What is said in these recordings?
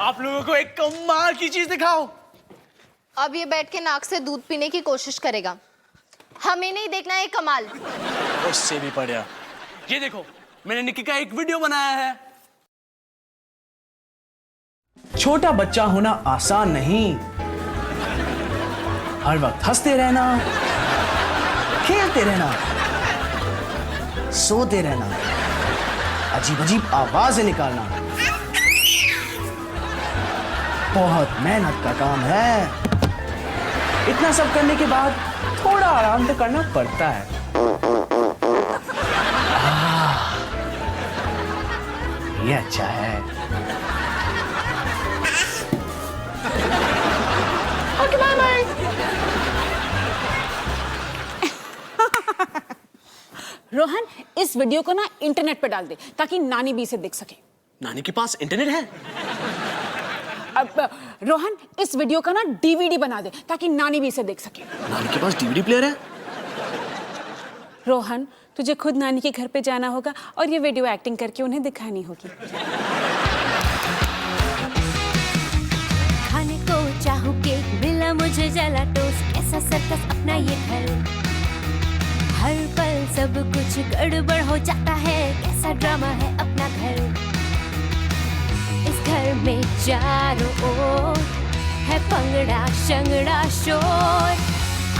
आप लोगों को एक कमाल की चीज दिखाओ। अब ये बैठ के नाक से दूध पीने की कोशिश करेगा, हमें नहीं देखना है कमाल। उससे भी बढ़िया, ये देखो मैंने निक्की का एक वीडियो बनाया है। छोटा बच्चा होना आसान नहीं, हर वक्त हंसते रहना, खेलते रहना, सोते रहना, अजीब अजीब आवाजें निकालना बहुत मेहनत का काम है। इतना सब करने के बाद थोड़ा आराम तो करना पड़ता है। ये अच्छा है। Okay bye bye. रोहन, इस वीडियो को ना इंटरनेट पे डाल दे ताकि नानी भी इसे देख सके। नानी के पास इंटरनेट है? अब रोहन, इस वीडियो का ना डीवीडी बना दे ताकि नानी भी इसे देख सके। नानी के पास डीवीडी प्लेयर है? रोहन, तुझे खुद नानी के घर पे जाना होगा और ये वीडियो एक्टिंग करके उन्हें दिखानी होगी। खाने को चाहूं केक, मिला मुझे जला टोस्ट, कैसा सर्कस अपना ये घर, हर पल सब कुछ गड़बड़ हो जाता है, कैसा ड्रामा है अपना घर, इस घर में चारों ओर है पंगड़ा शंगड़ा शोर,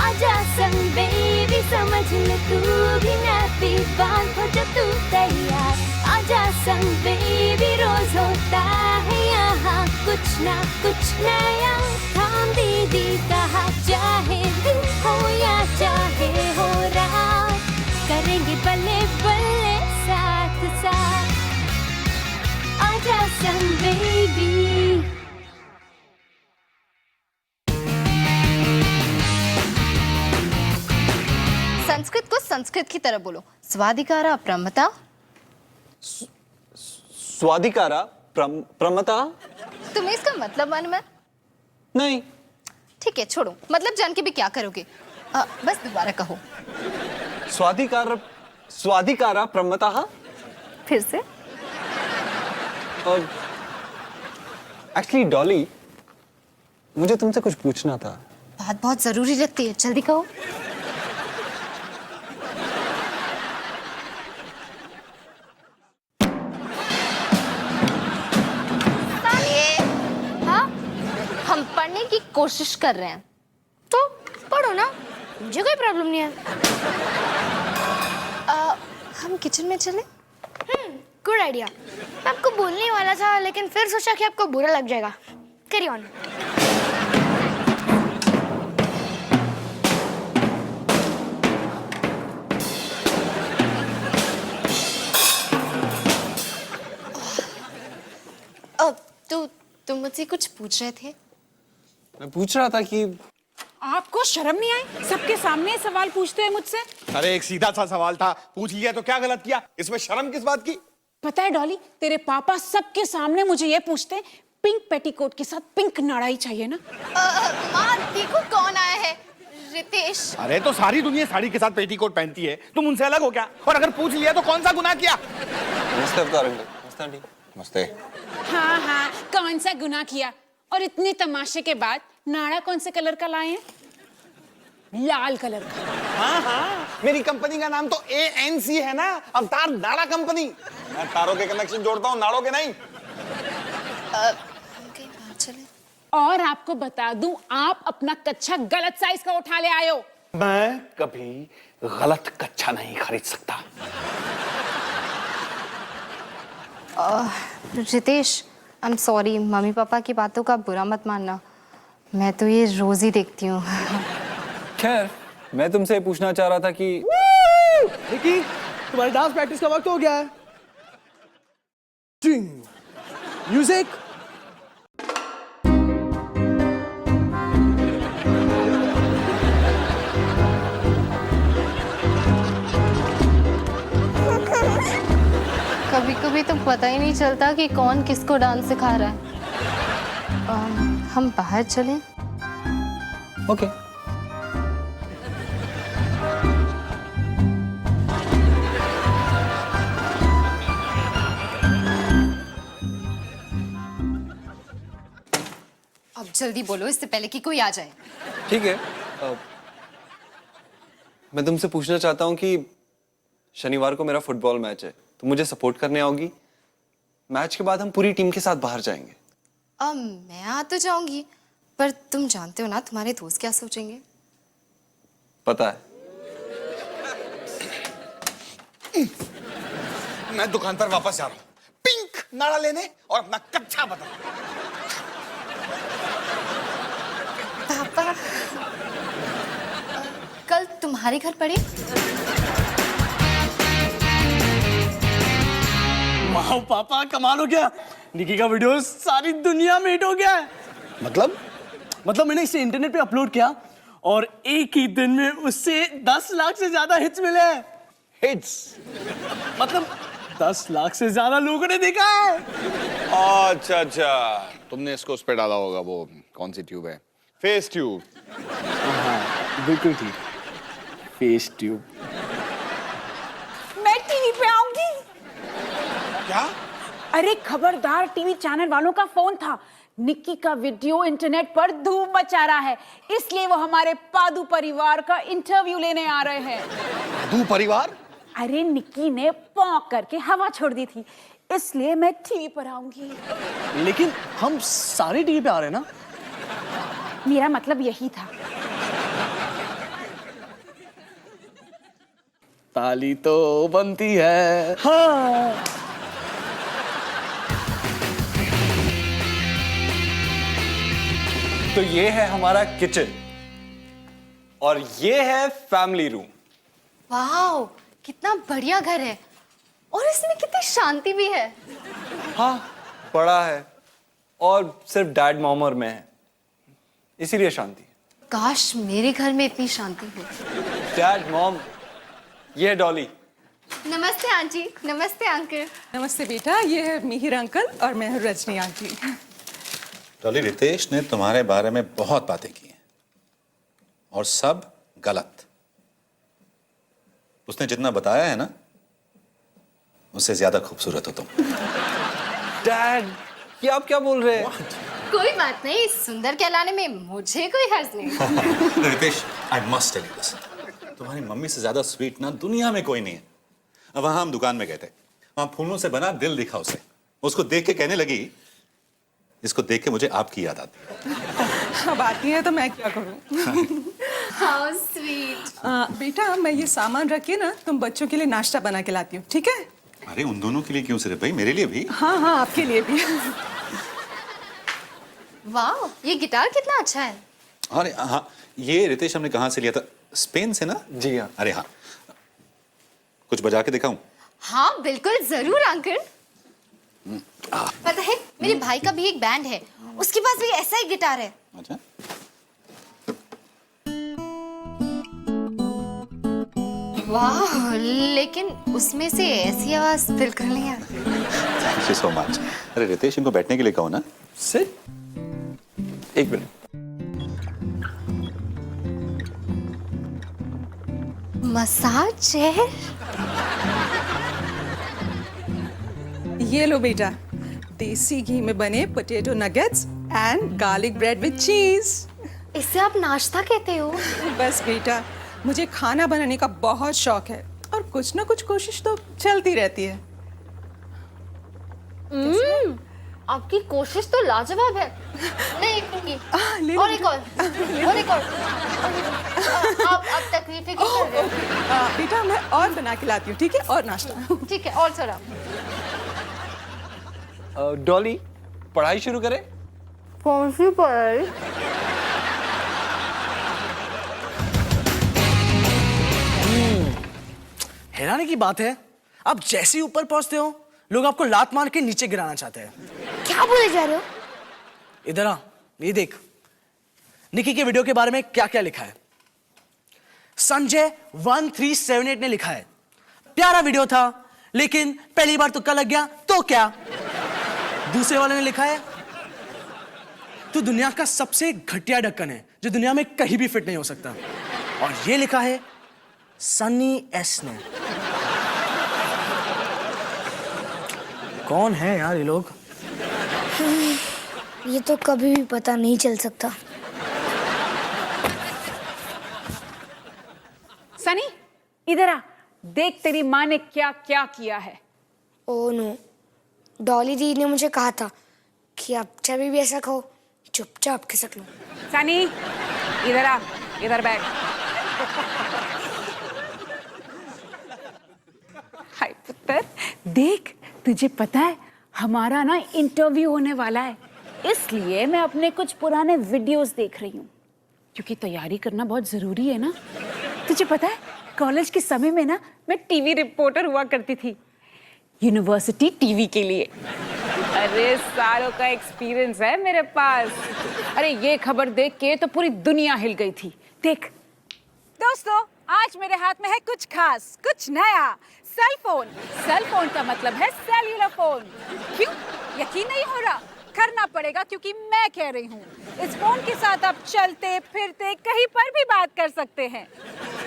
आजा संग बेबी समझ ले तू भी नैपी बांध हो जा तू तैयार, आजा संग बेबी रोज होता है यहाँ कुछ ना कुछ नया, थाम दीदी कहा चाहे दिन हो या चाहे हो रात, करेंगे बल्ले बल्ले साथ साथ, आजा संग बेबी। संस्कृत को संस्कृत की तरह बोलो। स्वाधिकारा प्रमता। स्वाधिकारा प्रमता? तुम्हें इसका मतलब मालूम है? नहीं। ठीक है छोड़ो, मतलब जान के भी क्या करोगे? बस दोबारा कहो। स्वाधिकारा प्रमता? फिर से। एक्चुअली डॉली, मुझे तुमसे कुछ पूछना था। बात बहुत जरूरी लगती है, जल्दी कहो। हम पढ़ने की कोशिश कर रहे हैं। तो पढ़ो ना, मुझे कोई प्रॉब्लम नहीं है। हम किचन में चले? Good idea. मैं आपको बोलने ही वाला था लेकिन फिर सोचा कि आपको बुरा लग जाएगा। Carry on. तुम मुझसे कुछ पूछ रहे थे? मैं पूछ रहा था कि आपको शर्म नहीं आई सबके सामने सवाल पूछते हैं मुझसे? अरे एक सीधा सा सवाल था, पूछ लिया तो क्या गलत किया? इसमें शर्म किस बात की? पता है डॉली, तेरे पापा सबके सामने मुझे ये पूछते हैं, पिंक पेटीकोट के साथ पिंक नाड़ा ही चाहिए ना? माँ देखो कौन आया है, रितेश। अरे तो सारी दुनिया साड़ी के साथ पेटीकोट पहनती है, तुम उनसे अलग हो क्या? और अगर पूछ लिया तो कौन सा गुनाह किया? नमस्ते अवतार अंकल। नमस्ते आंटी। नमस्ते। हाँ हाँ, कौन सा गुनाह किया? और इतने तमाशे के बाद नाड़ा कौन से कलर का लाए हैं? लाल कलर का। हाँ हाँ, मेरी कंपनी का नाम तो ANC है ना, अवतार नाड़ा कंपनी। मैं तारों के कनेक्शन जोड़ता हूँ, नाड़ों के नहीं। चले। और आपको बता दूं, आप अपना कच्छा गलत साइज का उठा ले आए हो। मैं कभी गलत कच्छा नहीं खरीद सकता। Ritesh, I am sorry, mummy papa की बातों का बुरा मत मानना, मैं तो ये रोज ही देखती हूँ। खैर, मैं तुमसे पूछना चाह रहा था कि निकी, तुम्हारी डांस प्रैक्टिस का वक्त हो गया है। म्यूजिक। कभी कभी तो पता ही नहीं चलता कि कौन किसको डांस सिखा रहा है। हम बाहर चलें? ओके। जल्दी बोलो इससे पहले कि कोई आ जाए। ठीक है, मैं तुमसे पूछना चाहता हूँ कि शनिवार को मेरा फुटबॉल मैच है, तुम मुझे सपोर्ट करने आओगी? मैच के बाद हम पूरी टीम के साथ बाहर जाएंगे। मैं आ तो जाऊंगी, पर तुम जानते हो ना तुम्हारे दोस्त क्या सोचेंगे। पता है। मैं दुकान पर वापस जा रहा हूँ पिंक नाड़ा लेने और अपना कच्चा बदल। पापा, कल तुम्हारे घर पड़े? वाह पापा, कमाल हो गया। निकी का वीडियो सारी दुनिया में हिट हो गया है। मतलब मैंने इसे इंटरनेट पे अपलोड किया और एक ही दिन में उससे 10 लाख से ज्यादा हिट्स मिले हैं। हिट्स मतलब 10 लाख से ज्यादा लोगों ने देखा है। अच्छा अच्छा, तुमने इसको उस पे डाला होगा, वो कौन सी ट्यूब है? Face tube. हाँ बिल्कुल ठीक, फेस ट्यूब। मैं टीवी पे आऊंगी। क्या? अरे खबरदार, टीवी चैनल वालों का फोन था। निक्की का वीडियो इंटरनेट पर धूम मचा रहा है, इसलिए वो हमारे पादू परिवार का इंटरव्यू लेने आ रहे हैं। दू परिवार? अरे निक्की ने पौंक करके हवा छोड़ दी थी, इसलिए मैं टीवी पर आऊंगी। लेकिन हम सारे टीवी पे आ रहे हैं ना। मेरा मतलब यही था। ताली तो बनती है। हाँ। तो ये है हमारा किचन और ये है फैमिली रूम। वाह, कितना बढ़िया घर है और इसमें कितनी शांति भी है। हाँ, बड़ा है और सिर्फ डैड मॉम और मैं है, इसीलिए शांति। काश मेरे घर में इतनी शांति हो। डैड मॉम, ये है डॉली। नमस्ते आंटी। नमस्ते अंकल। नमस्ते बेटा, ये है मिहिर अंकल और मैं हूँ रजनी आंटी। डॉली, रितेश ने तुम्हारे बारे में बहुत बातें की हैं और सब गलत। उसने जितना बताया है ना, उससे ज्यादा खूबसूरत हो तुम। डैड, ये आप क्या बोल रहे हैं? कोई बात नहीं, सुंदर कहलाने में मुझे कोई हर्ज नहीं। Ritesh, I must tell you this, तुम्हारी मम्मी से ज्यादा स्वीट ना दुनिया में कोई नहीं है। वहां हम दुकान में गए थे, वहां फूलों से बना दिल दिखा उसे। उसको देख के कहने लगी, इसको देख के मुझे आपकी याद आती है। अब आती है तो मैं क्या करूँ। How sweet. बेटा, मैं ये सामान रख के ना तुम बच्चों के लिए नाश्ता बना के लाती हूँ, ठीक है? अरे उन दोनों के लिए क्यों सिर्फ भाई, मेरे लिए भी। हाँ हाँ, आपके लिए भी। वाह, ये गिटार कितना अच्छा है। अरे हाँ, ये रितेश हमने कहाँ से लिया था? स्पेन से ना? जी हाँ। अरे हाँ, कुछ बजा के दिखाऊं? हाँ बिल्कुल, जरूर अंकल। पता है, मेरे भाई का भी एक बैंड है, उसके पास भी ऐसा ही गिटार है। अच्छा, वाह, लेकिन उसमें से ऐसी आवाज बिल्कुल नहीं आती। Thank you so much. अरे रितेश, इनको बैठने के लिए कहो ना। सिर्फ एक मिनट। Massage chair. ये लो बेटा, देसी घी में बने potato nuggets and garlic bread with चीज। इसे आप नाश्ता कहते हो? बस बेटा, मुझे खाना बनाने का बहुत शौक है और कुछ ना कुछ कोशिश तो चलती रहती है। आपकी कोशिश तो लाजवाब है। मैं एक लूंगी। ले लो और एक और। आप तकलीफें क्यों कर रहे हो? बेटा, मैं और बना के लाती हूँ, ठीक है? और नाश्ता। ठीक है, और थोड़ा। डॉली, पढ़ाई शुरू करें? कौन सी पढ़ाई? हैरानी की बात है, आप जैसे ही ऊपर पहुंचते हो, लोग आपको लात मार के नीचे गिराना चाहते हैं। क्या बोले जा रहे हो? इधर आ, ये देख, निकी के वीडियो के बारे में क्या क्या लिखा है। संजय 1378 ने लिखा है, प्यारा वीडियो था, लेकिन पहली बार तुक्का लग गया तो क्या। दूसरे वाले ने लिखा है, तू दुनिया का सबसे घटिया ढक्कन है जो दुनिया में कहीं भी फिट नहीं हो सकता। और ये लिखा है सन्नी एस ने। कौन है यार ये लोग? ये तो कभी भी पता नहीं चल सकता। सनी इधर आ, देख तेरी माँ ने क्या क्या किया है। ओह नो, डॉली दी ने मुझे कहा था कि आप जब भी ऐसा खाओ चुपचाप खिसक लो। सनी इधर आ, इधर बैठ। हाय पुत्र, देख तुझे पता है हमारा ना इंटरव्यू होने वाला है, इसलिए मैं अपने कुछ पुराने वीडियोस देख रही हूँ, क्योंकि तैयारी करना बहुत जरूरी है ना। तुझे पता है कॉलेज के समय में ना मैं टीवी रिपोर्टर हुआ करती थी, यूनिवर्सिटी टीवी के लिए। अरे सालों का एक्सपीरियंस है मेरे पास। अरे ये खबर देख के तो पूरी दुनिया हिल गई थी। देख दोस्तों, आज मेरे हाथ में है कुछ खास, कुछ नया, सेल फोन। सेल फोन का मतलब है सेल्यूलर फोन। क्यों यकीन नहीं हो रहा? करना पड़ेगा क्योंकि मैं कह रही हूँ। इस फोन के साथ आप चलते फिरते कहीं पर भी बात कर सकते हैं।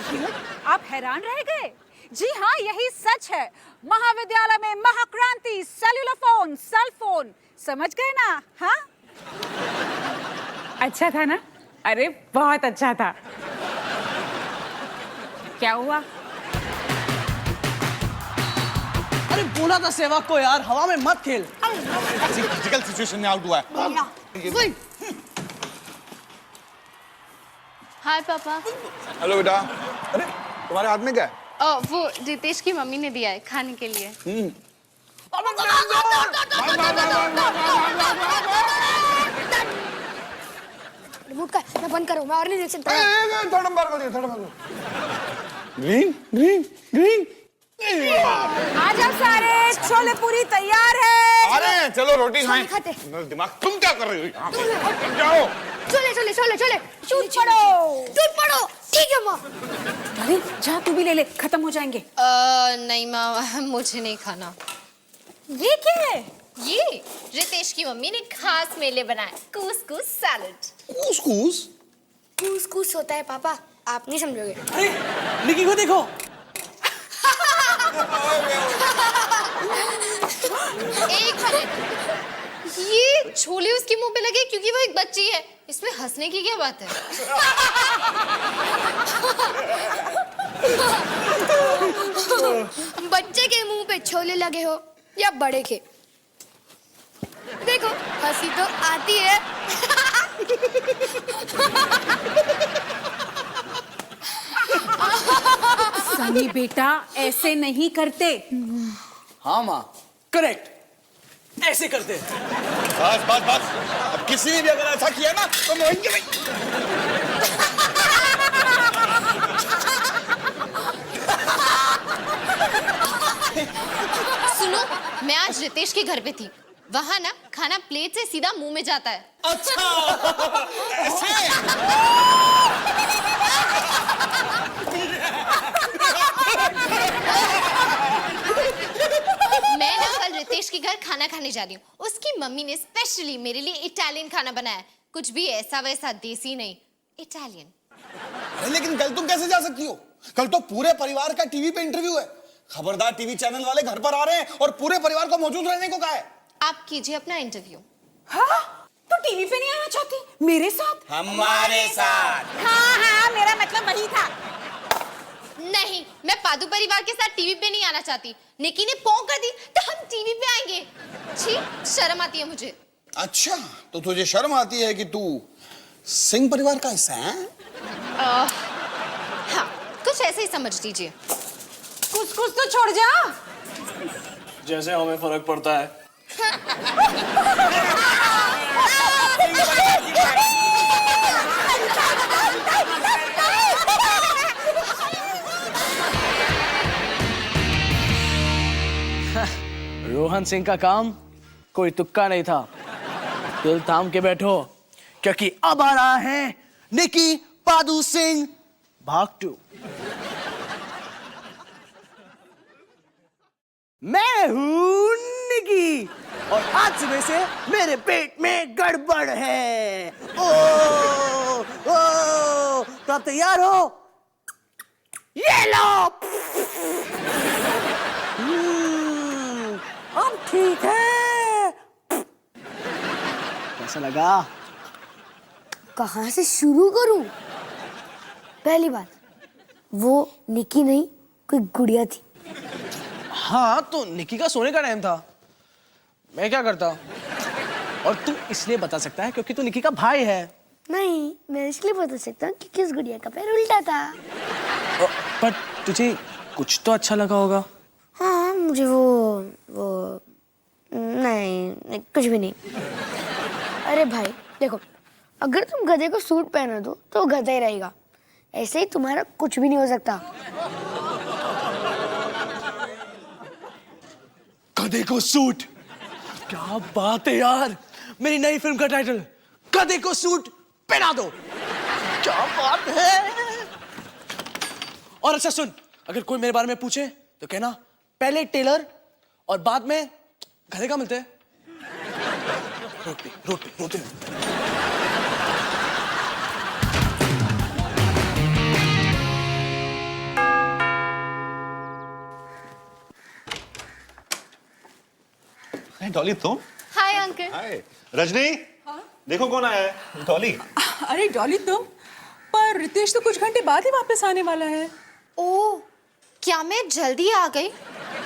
क्यों आप हैरान रह गए? जी हाँ, यही सच है। महाविद्यालय में महाक्रांति, सेल्यूलर फोन, सेल फोन, समझ गए ना? हाँ, अच्छा था ना? अरे बहुत अच्छा था। क्या हुआ? अरे बोला था सेवक को यार, हवा में मत खेल। ऐसी क्रिटिकल सिचुएशन में आउट हुआ है। हाय पापा। हेलो बेटा। अरे तुम्हारे हाथ में क्या है? वो रितेश की मम्मी ने दिया है खाने के लिए। रिमोट का मैं बंद करूँ, मैं और नहीं देख सकता। थोड़ा नंबर को दियो, थोड़ा नंबर। Green green green. आ जाओ सारे, छोले पूरी तैयार है। अरे चलो रोटी खाएं। खाते। दिमाग तुम क्या कर रही हो यहाँ पे? जाओ। चले चले चले चले, टूट पड़ो। ठीक है माँ। अरे जा तू भी ले ले, खत्म हो जाएंगे। नहीं माँ, मुझे नहीं खाना। ये क्या है? ये रितेश की मम्मी ने खास मेरे लिए बनाया कूस सैलेड। कूस? कूस होता है पापा, आप नहीं समझोगे। अरे निकी को देखो। एक मिनट, ये छोले उसके मुंह पे लगे क्योंकि वो एक बच्ची है। इसमें हंसने की क्या बात है? बच्चे के मुंह पे छोले लगे हो या बड़े के, देखो हंसी तो आती है। सनी बेटा ऐसे नहीं करते। हाँ माँ, करेक्ट, ऐसे करते। बस बस बस, अब किसी ने भी अगर ऐसा किया ना तो मैं वहीं के वहीं। सुनो, मैं आज रितेश के घर पे थी। वहाँ ना खाना प्लेट से सीधा मुंह में जाता है। अच्छा ऐसे? मैं ना कल रितेश के घर खाना खाने जा रही हूँ। उसकी मम्मी ने स्पेशली मेरे लिए इटालियन खाना बनाया है। कुछ भी ऐसा वैसा देसी नहीं, इटालियन। अरे लेकिन कल तुम कैसे जा सकती हो? कल तो पूरे परिवार का टीवी पे इंटरव्यू है। खबरदार, टीवी चैनल वाले घर पर आ रहे हैं और पूरे परिवार को मौजूद रहने को कहा है। आप कीजिए अपना इंटरव्यू। हाँ, तो टीवी पे नहीं आना चाहती? मेरे साथ? हमारे साथ। हाँ, मेरा मतलब वही था। नहीं, मैं पादू परिवार के साथ टीवी पे नहीं आना चाहती। निकी ने पों कर दी तो हम टीवी पे आएंगे। छी, शर्म आती है मुझे। अच्छा, तो तुझे शर्म आती है कि तू सिंह परिवार का हिस्सा है? हाँ, कुछ ऐसे ही समझ लीजिए। कुछ तो छोड़ जा। जैसे हमें फर्क पड़ता है। रोहन सिंह का काम कोई तुक्का नहीं था। दिल थाम के बैठो, क्योंकि अब आ रहा है निकी पादू सिंह भाग 2। मैं हूं निकी और आज सुबह से मेरे पेट में गड़बड़ है। ओ, तो आप तैयार हो? ये लो। अब ठीक है। कैसा लगा? कहाँ से शुरू करूं? पहली बात, वो निकी नहीं कोई गुड़िया थी। हाँ तो निकी का सोने का टाइम था, मैं क्या करता? और तू इसलिए बता सकता है क्योंकि तू निकी का भाई है। नहीं, मैं इसलिए बता सकता हूँ कि किस गुड़िया का पैर उल्टा था। पर तुझे कुछ तो अच्छा लगा होगा। हाँ, मुझे वो नहीं, कुछ भी नहीं। अरे भाई देखो, अगर तुम गधे को सूट पहना दो तो गधा ही रहेगा, ऐसे ही तुम्हारा कुछ भी नहीं हो सकता। गधे को सूट, क्या बात है यार, मेरी नई फिल्म का टाइटल गधे को सूट पहना दो, क्या बात है। और अच्छा सुन, अगर कोई मेरे बारे में पूछे तो कहना पहले टेलर और बाद में गधे का मिलते हैं। रोड पे डॉली तुम? Hi uncle. हाय रजनी। देखो कौन आया है। डॉली। अरे डॉली तुम, पर रितेश तो कुछ घंटे बाद ही वापस आने वाला है। ओह, क्या मैं जल्दी आ गई?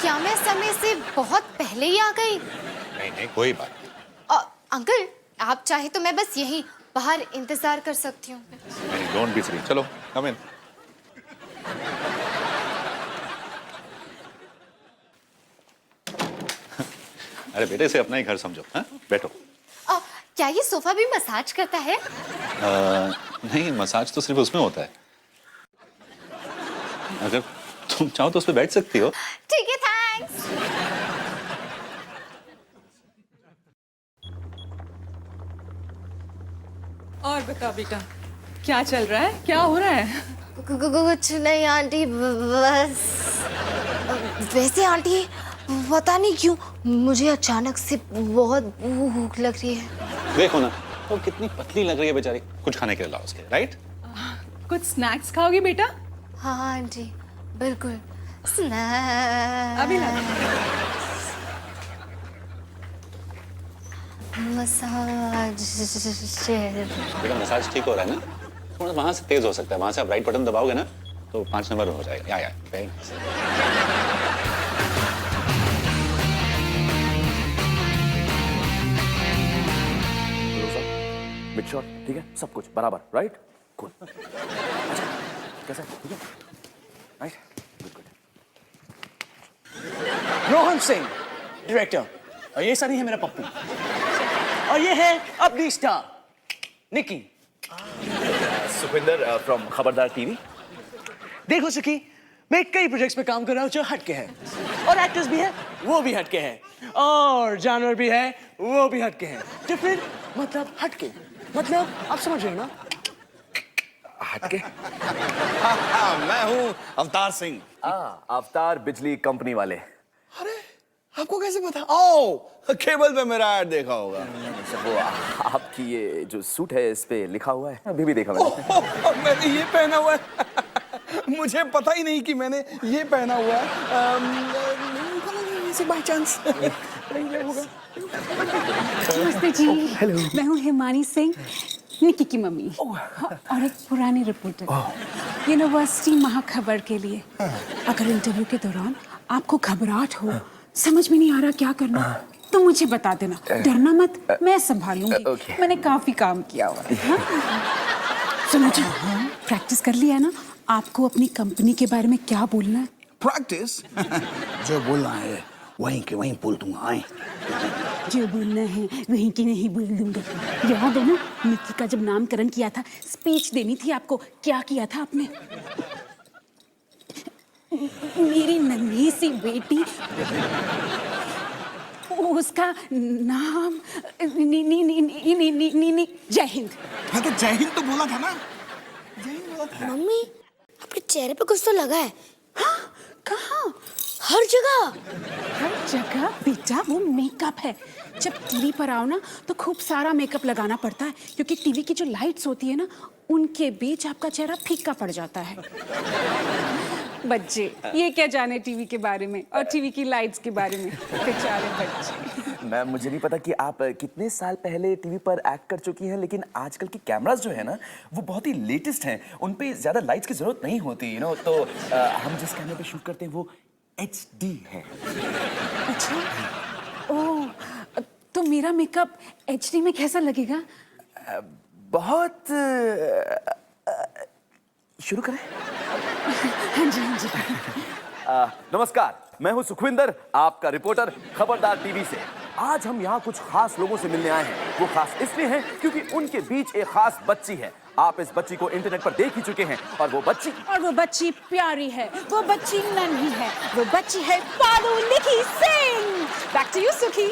क्या मैं समय से बहुत पहले ही आ गई? नहीं कोई बात नहीं। अंकल, आप चाहे तो मैं बस यहीं बाहर इंतजार कर सकती हूँ। नहीं डोंट बी सिली, चलो कम इन। अरे बेटे से अपना ही घर समझो। हाँ बैठो। क्या ये सोफा भी मसाज करता है? नहीं मसाज तो सिर्फ उसमें होता है, अगर तुम चाहो तो उस पर बैठ सकती हो। ठीक है, थैंक्स। और बता बेटा, क्या चल रहा है, क्या हो रहा है? कुछ नहीं आंटी, बस वैसे आंटी पता नहीं क्यों मुझे अचानक से बहुत भूख लग रही है। देखो ना तो कितनी पतली लग रही है बेचारी, कुछ खाने के लिए लाओ उसके, राइट? कुछ स्नैक्स खाओगी बेटा? हाँ आंटी, बिल्कुल स्नैक्स। अभी ला। मसाज। बेटा मसाज ठीक हो रहा है ना? थोड़ा वहां से तेज हो सकता है, वहां से आप राइट बटन दबाओगे ना तो 5 नंबर हो जाएगा। या वेरी नाइस। मिड शॉट, ठीक है, सब कुछ बराबर, राइट? कूल। अच्छा कैसा है? ठीक है, right, good. Rohan Singh director, और ये सारी है मेरा पप्पू, और ये है अपनी स्टार निकी। सुखविंदर फ्रॉम खबरदार टीवी। देखो सुखी, मैं कई प्रोजेक्ट्स में काम कर रहा हूँ जो हटके हैं, और एक्टर्स भी हैं वो भी हटके हैं, और जानवर भी है वो भी हटके हैं। तो फिर मतलब हटके मतलब आप समझ रहे हो ना? हटके। मैं हूँ अवतार सिंह। अवतार बिजली कंपनी वाले। अरे आपको कैसे पता? ओ केबल पे मेरा ऐड देखा होगा। वो आपकी ये जो सूट है इस पे लिखा हुआ है, अभी भी देखा मैंने। मैंने ये पहना हुआ है। मुझे पता ही नहीं कि मैंने ये पहना हुआ है। बाय चांस नमस्ते जी। हेलो, मैं हूँ हिमानी सिंह, निकी की मम्मी और एक पुरानी रिपोर्टर यूनिवर्सिटी महाखबर के लिए। अगर इंटरव्यू के दौरान आपको घबराहट हो, समझ में नहीं आ रहा क्या करना, तो मुझे बता देना, डरना मत, मैं संभाल लूंगी। मैंने काफी काम किया हुआ है। सुनो जी, प्रैक्टिस कर लिया है ना? आपको अपनी कंपनी के बारे में क्या बोलना है? प्रैक्टिस जो बोलना है वहीं के वहीं बोल दूंगा। आए जो बोलना है वहीं की नहीं बोल दूंगा। याद है ना निकी का जब नामकरण किया था, स्पीच देनी थी आपको, क्या किया था आपने? मेरी नन्ही सी बेटी, उसका नाम जय हिंद। हाँ तो जय हिंद तो बोला था ना। जय हिंद बोला था। मम्मी, आपके चेहरे पे कुछ तो लगा है। हाँ, कहाँ? हर जगह। हर जगह बेटा वो मेकअप है। जब टीवी पर आओ ना तो खूब सारा मेकअप लगाना पड़ता है, क्योंकि टीवी की जो लाइट्स होती है ना उनके बीच आपका चेहरा फीका पड़ जाता है। बच्चे ये क्या जाने टीवी के बारे में और टीवी की लाइट्स के बारे में, बेचारे बच्चे। मैम मुझे नहीं पता कि आप कितने साल पहले टीवी पर एक्ट कर चुकी हैं, लेकिन आजकल की कैमरास जो है ना वो बहुत ही लेटेस्ट हैं, उन पे ज्यादा लाइट्स की जरूरत नहीं होती, तो हम जिस कैमरे पे शूट करते हैं वो HD है। अच्छा, ओह, तो मेरा मेकअप HD में कैसा लगेगा? बहुत शुरू करें? हाँ जी, हाँ जी। नमस्कार, मैं हूं सुखविंदर, आपका रिपोर्टर खबरदार टीवी से। आज हम यहाँ कुछ खास लोगों से मिलने आए हैं। वो खास इसलिए हैं क्योंकि उनके बीच एक खास बच्ची है। आप इस बच्ची को इंटरनेट पर देख ही चुके हैं, और वो बच्ची प्यारी है, वो बच्ची नन्ही है, वो बच्ची है पादू निकी सिंह। बैक टू यू सुखी।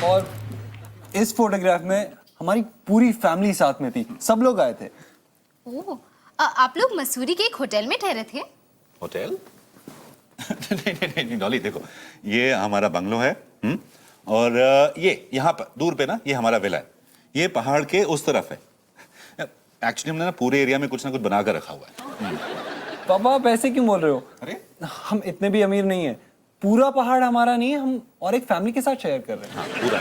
और इस फोटोग्राफ में हमारी पूरी फैमिली साथ में थी, सब लोग आए थे। ओह, आप लोग मसूरी के एक होटल में ठहरे थे? होटल? नहीं डॉली, देखो ये हमारा बंगलो है, और ये यहाँ पर दूर पे ना ये हमारा विला है, ये पहाड़ के उस तरफ है। एक्चुअली हमने ना पूरे एरिया में कुछ ना कुछ बना कर रखा हुआ है। पापा आप ऐसे क्यों बोल रहे हो? अरे हम इतने भी अमीर नहीं है, पूरा पहाड़ हमारा नहीं है, हम और एक फैमिली के साथ शेयर कर रहे हैं। हाँ पूरा।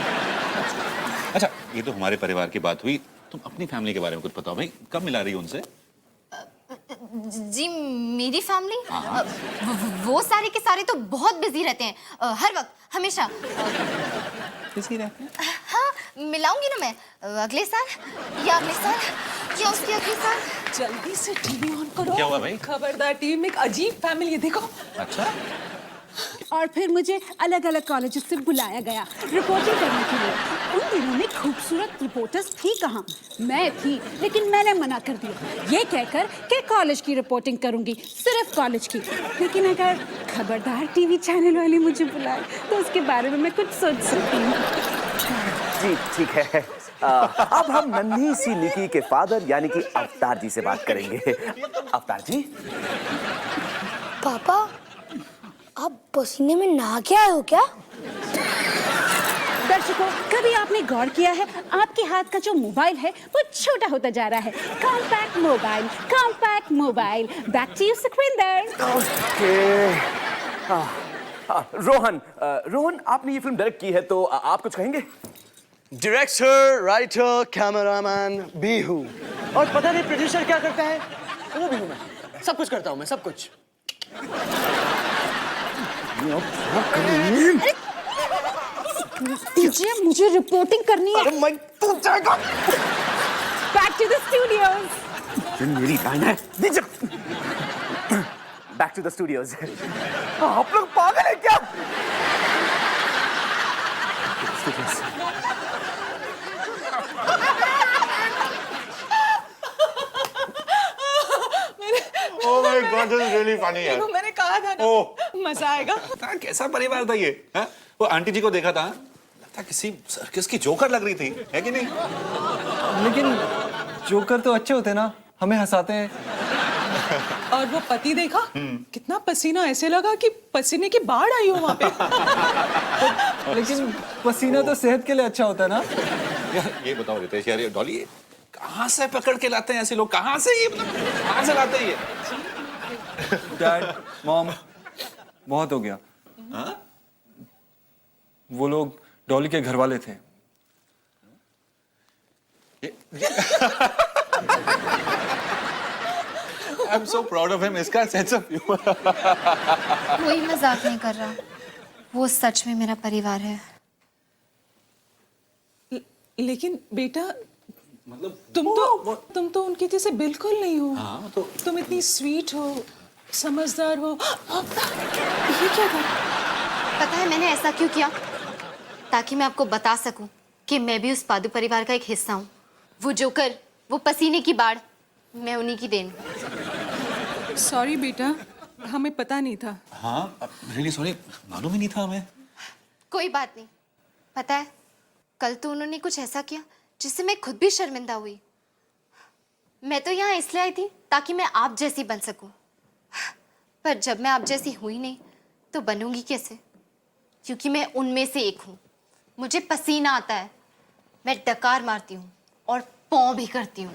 अच्छा ये तो हमारे परिवार की बात हुई, तुम अपनी फैमिली के बारे में कुछ बताओ भाई, कब मिला रही हो उनसे? जी मेरी फैमिली वो सारे के सारे तो बहुत बिजी रहते हैं, हर वक्त हमेशा। किसी रहते हैं? हाँ मिलाऊंगी ना मैं, अगले साल या अगले साल या उसके अगले साल। जल्दी से टीवी ऑन करो। क्या हुआ भाई? खबरदार टीवी में एक अजीब फैमिली है, देखो। अच्छा, और फिर मुझे अलग अलग कॉलेज से बुलाया गया रिपोर्टिंग करने के लिए। उन दिनों में खूबसूरत रिपोर्टर्स थी कहाँ, मैं थी, लेकिन मैंने मना कर दिया ये कहकर कि कॉलेज की रिपोर्टिंग करूंगी, सिर्फ कॉलेज की। लेकिन अगर खबरदार टीवी चैनल वाले मुझे बुलाए तो उसके बारे में मैं कुछ सोच सकती हूँ। जी ठीक है। अब हम नन्ही सी निकी के फादर यानी कि अवतार जी से बात करेंगे। अवतार जी। पापा, आप पसीने में नहा के आए हो क्या? दर्शकों, कभी आपने गौर किया है आपके हाथ का जो मोबाइल है वो छोटा होता जा रहा है? Compact mobile, compact mobile. Back to you Sukhwinder. Okay. Rohan आपने ये फिल्म डायरेक्ट की है, तो आप कुछ कहेंगे? डायरेक्टर, राइटर, कैमरामैन भी हूँ, और पता नहीं प्रोड्यूसर क्या करता है, वो भी हूँ मैं। सब कुछ करता हूँ मैं, सब कुछ। मुझे रिपोर्टिंग करनी है। Back to the studios. मेरी बहन है। Back to the studios. आप लोग पागल हैं क्या? Oh my god, this is really funny यार। देखो मैंने कहा था ना, मजा आएगा। कैसा परिवार था ये, हैं? वो आंटी जी को देखा था, लगता किसी सर्कस की जोकर लग रही थी, है कि नहीं? लेकिन जोकर तो अच्छे होते ना, हमें हंसाते हैं। और वो पति देखा, कितना पसीना, ऐसे लगा कि पसीने की बाढ़ आई हो वहां पे। लेकिन पसीना तो सेहत के लिए अच्छा होता है ना। यार ये बताओ रितेश यार, ये डॉली कहाँ से पकड़ के लाते हैं ऐसे लोग, कहाँ से ये मतलब कहाँ से लाते हैं ये? डैड, मॉम, बहुत हो गया। हाँ? वो लोग डॉली के घर वाले थे। I am so proud of him, इसका सेंस ऑफ ह्यूमर। कोई मजाक नहीं कर रहा, वो सच में मेरा परिवार है। लेकिन बेटा मतलब तुम तो उनके जैसे बिल्कुल नहीं हो। हाँ, तो तुम इतनी स्वीट हो, समझदार हो। ये क्या था? पता है मैंने ऐसा क्यों किया? ताकि मैं आपको बता सकूं कि मैं भी उस पादू परिवार का एक हिस्सा हूँ। वो जोकर, वो पसीने की बाढ़, मैं उन्हीं की देन हूँ। सॉरी बेटा, हमें पता नहीं था। हाँ रियली सॉरी, मालूम ही नहीं था हमें। कोई बात नहीं। पता है कल तो उन्होंने कुछ ऐसा किया जिससे मैं खुद भी शर्मिंदा हुई। मैं तो यहाँ इसलिए आई थी ताकि मैं आप जैसी बन सकूं, पर जब मैं आप जैसी हुई नहीं तो बनूंगी कैसे? क्योंकि मैं उनमें से एक हूँ। मुझे पसीना आता है, मैं डकार मारती हूँ और पौ भी करती हूँ।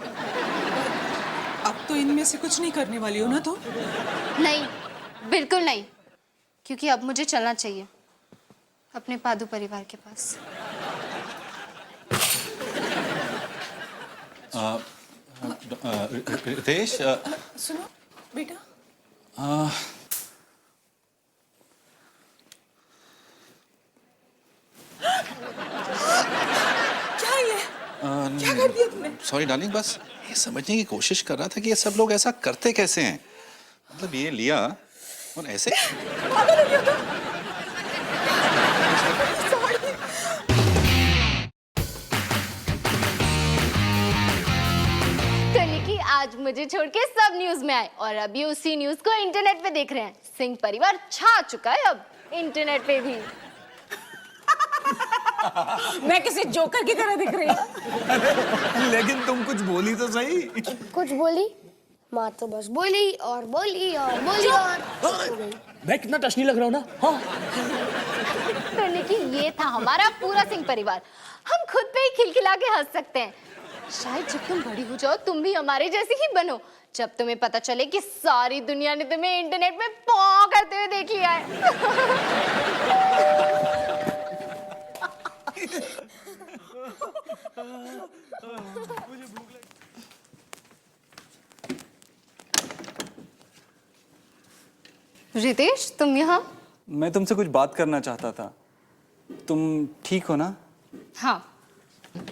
तो इनमें से कुछ नहीं करने वाली हो ना तुम? नहीं, बिल्कुल नहीं, क्योंकि अब मुझे चलना चाहिए अपने पादू परिवार के पास। रितेश, सुनो बेटा, क्या ये क्या कर दिया तुमने? सॉरी डार्लिंग, बस ये समझने की कोशिश कर रहा था कि ये सब लोग ऐसा करते कैसे हैं। मतलब ये लिया और ऐसे। पागल हो गया तुम? कि आज मुझे छोड़ के सब न्यूज में आए और अभी उसी न्यूज को इंटरनेट पे देख रहे हैं। सिंह परिवार छा चुका है अब इंटरनेट पे भी। मैं किसी जोकर की तरह दिख रही हूँ। लेकिन तुम कुछ बोली तो सही। कुछ बोली? माँ तो बस बोली और बोली और बोली और मैं कितना टशनी लग रहा हूँ ना? हाँ। कि ये था हमारा पूरा सिंह परिवार। हम खुद पे ही खिलखिला के हंस सकते हैं। शायद जब तुम बड़ी हो जाओ तुम भी हमारे जैसी ही बनो, जब तुम्हें पता चले कि सारी दुनिया ने तुम्हें इंटरनेट में पॉ करते हुए देख लिया है। रितेश, तुम यहाँ? मैं तुमसे कुछ बात करना चाहता था। तुम ठीक हो ना? हाँ,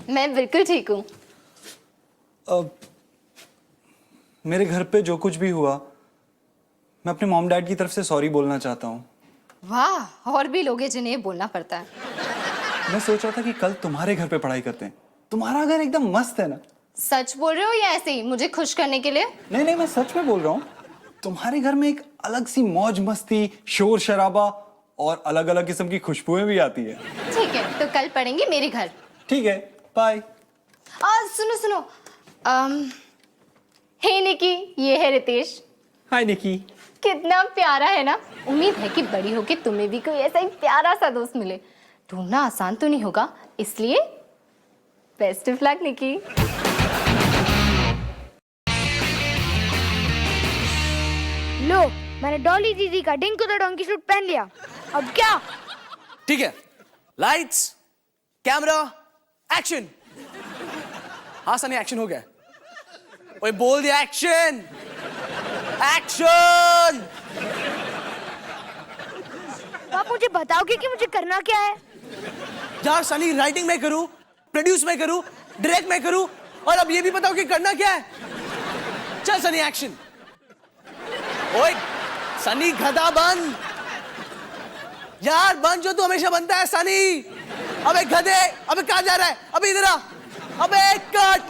मैं बिल्कुल ठीक हूँ। मेरे घर पे जो कुछ भी हुआ, मैं अपने मॉम डैड की तरफ से सॉरी बोलना चाहता हूँ। वाह, और भी लोग हैं जिन्हें ये बोलना पड़ता है। मैं सोच रहा था कि कल तुम्हारे घर पे पढ़ाई करते हैं। तुम्हारा घर एकदम मस्त है ना? सच बोल रहे हो या ऐसे ही मुझे खुश करने के लिए? नहीं नहीं, मैं सच में बोल रहा हूँ। तुम्हारे घर में एक अलग सी मौज मस्ती, शोर शराबा और अलग अलग किस्म की खुशबुएं भी आती है। ठीक है, तो कल पढ़ेंगे मेरे घर। ठीक है, बाय। सुनो सुनो, हे निकी, ये है रितेश। हाय निकी। कितना प्यारा है ना। उम्मीद है कि बड़ी होके तुम्हें भी कोई ऐसा ही प्यारा सा दोस्त मिले। ढूंढना आसान तो नहीं होगा, इसलिए बेस्ट ऑफ लक निकी। लो, मैंने डॉली दीदी का डिंकू द डोंकी सूट पहन लिया। अब क्या? ठीक है, लाइट्स, कैमरा, एक्शन। हाँ सनी, एक्शन हो गया। ओए बोल दिया एक्शन। एक्शन। आप मुझे बताओगे कि मुझे करना क्या है? यार सनी, राइटिंग मैं करूं, प्रोड्यूस मैं करूं, डायरेक्ट मैं करूं, और अब ये भी बताओ कि करना क्या है। चल सनी, एक्शन। ओए सनी, गधा बन यार, बन जो तू हमेशा बनता है सनी। अबे गधे, अबे कहां जा रहा है? अबे इधर आ। अबे कट।